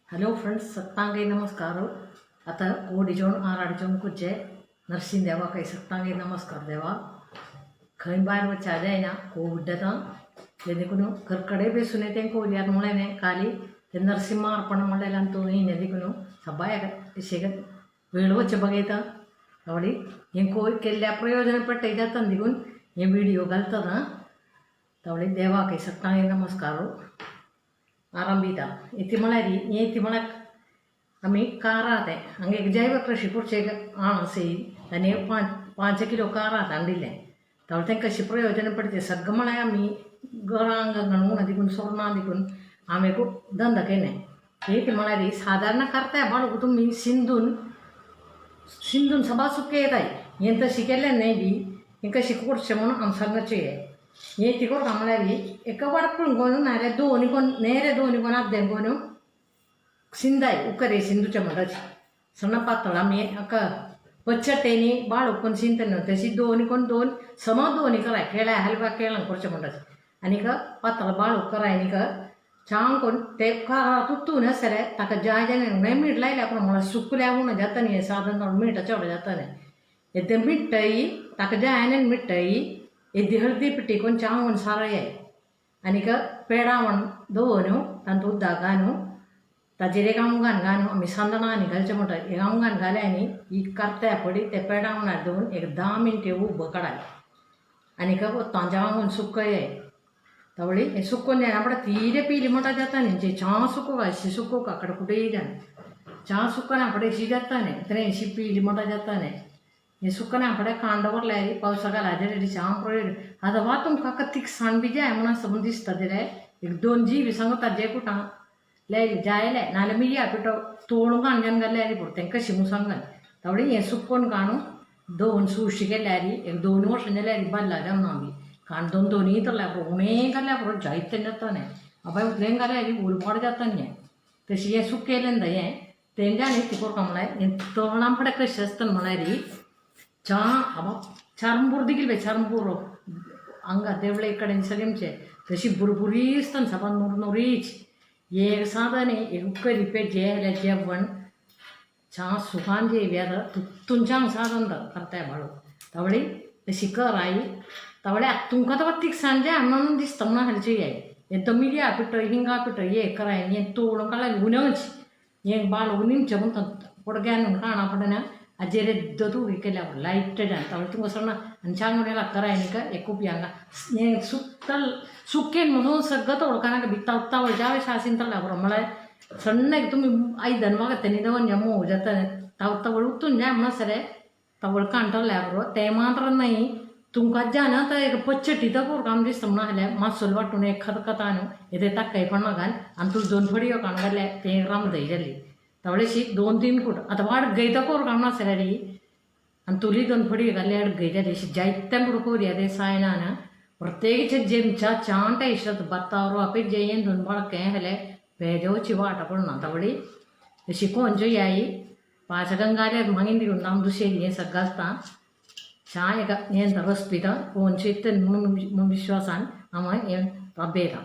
Hello friends, सत्तांगे नमस्कार. आता ओडिजोन आराडजोन कुचे नरसिंह देवा काही सत्तांगे नमस्कार देवा खै बार बच्चा जाए ना को उड्डता देखो कर्कड़े बेसुने तें को यार मुळेने काली ते नरसिंह अर्पण ಮಾಡಲಂತೂ ಈ ನೆದಿಕನು ಸಬ್ಬಾಯ ಶೇಗ वेळवच बघायता आवडी हे कोई केल्ल्या प्रयोजनपट्ट इजात दिगून हे व्हिडिओ घालतात तवडी देवा काही सत्तांगे नमस्कार आरंभिता इति मळारी इति मळक आम्ही काराते हंगे जैव कृषी पुढचे से आणि 5 किलो कारात आणले तवळ ते कशी प्रयोजन पडते सगळं मळा आम्ही गरांग गणून दिकून सोरणा दिकून आम्ही खूप धंदा केने इति मळारी साधारण करताय बाळू तुम्ही सिंधून सभा सुके येत आहे ಎಂತ शिकेले नाही बी इंका शिकवडचे म्हणून आमसांगचे ये तिकोड कामलारी एका वाडपून गोनू नारे दोन्ही कोण नेरे दोन्ही कोण आद्या गोनू सिंधाय उकरे सिंधूच्या मठाची सಣ್ಣ पातळ आम्ही अका पच्चटेनी बाळ उकून सिंतन तशी दोन्ही कोण दोन सम दोन्ही कराय खेळा हलवा खेळा कोरच्या मठाची आणि का पातळ बाळ उकराय आणि का चांग कोण ते का तुत्तून सरे ताका जाय जाने नाही मीठ लायला आपण मला सुकल्या होऊन जात नाही साधन मीठ चढ जात नाही येते मिठाई ताका जाय मिठाई एदी हळदी पिट्टी कोण चांगून सारय आणि का पेडावण दोनू तांत उद्दा गानू ताजेर एक आमगान गानू आम्ही सांदणा आणि घालचे म्हणटा एक आमगान घाले आणि ही करत्या पडी ते पेडावणार देऊन एक 10 मिनटे उभं काढाय आणि का तांजावांगून सुकय तवळी हे सुकून जाय आपण तीरे पीली म्हणटा जाता न्ही जे चा सुको अशी सुको अక్కడ कुठेही जाण चा सुकन आपण शी जाता न्ही तरी अशी पीली म्हणटा जाता न्ही हे सुकन आपण कांडवर लायली पावसाका लाजेरी चा प्रयोग आता वा तुमका कत्तीक सण बी जाय म्हणून समज दिसता दिले एक 2 जीव सांगता जे कुठा लायली जायले नाले मी या पिटो तोडून कांजन घाल्यारी पुरते कशी मु सांगन तवळी हे सुकून काणू 2 सुशी गेल्यारी एक 2 वर्ष जाल्यारी बदला जाऊन आम्ही काण दोन्ही तर लापरो उणे घाल्या बरो जायते जाता न्ही अबाय उतलेन घाल्यारी उलपाड जाता न्ही तशी हे सुकेलेंद हे तेंजानी तिकोर कामलाय तोरणां पडे कशी असतं म्हणारी चा अब चरंबूर दिगिल चरंबूर हंगा देवळे इकडे सगळ्यांचे तशी बुरबुरी असतात सभा नूरीच एक साधने एक उकरी पे जेले जेवण चा सुखान जे व्याध तुमच्या साधन करताय बाळू तवळी तशी कराई तवळ्या तुमका तर तीक सांजे म्हणून दिसतं म्हणून हलची आहे एकदम मिडिया पिठ हिंगा पिठ ये कराय ये तोडून काढायला उन्हच ये बाळ उन्हींचे म्हणतात पोडग्यान काणा पडना अजेरे ददू केल्यावर लाईट जाण तवळ तुमका सण आणि चांगला कराय नाही का एक खूप यांगा ये सुक्तल सुकेन म्हणून सगळं तोडकाना का बित्ता उत्तावळ ज्यावेळेस शासीन तळला बरं मला सಣ್ಣ तुम्ही आई धनवागತ್ತೆ निदवन जमू जाता तवळ उतून जा म्हणा सरे तवळ कांटल्या बरोबर ते मात्र नाही तुमका जाण तर एक पच्चटी तर काम दिसतं म्हणा हल्या मासोल वाटून एक खतखतानु येते टाकाय पण घाल आणि तू 2 फडी काण घाल्या ते राम दही झाली तवळेशी 2-3 फूट आता वाढ गई तर कोर काम सरी आणि तुली 2 फडी घाल्या गई झाली जायत्या बुडकोरी अದೇ ಸಾಯನಾನ ಪ್ರತ್ಯೇಕಿಸಿ ಜೆಂಚಾ ಚಾಂಟ ಇಷ್ಟದ ಬತ್ತಾವರು ಅಪಿ ಜಯನ್ 2 ಬಾಳಕ್ಕೆ ಹಲೆ ಬೇಜೋಚಿ ವಾಟ ಪಡನ तवळी अशी कोणजो याई पाचगंगाले मंगिंदी नाम दुसेरी हे सगळता छान एक रस पिता कोणचे विश्वासान आम्हाला रबेरा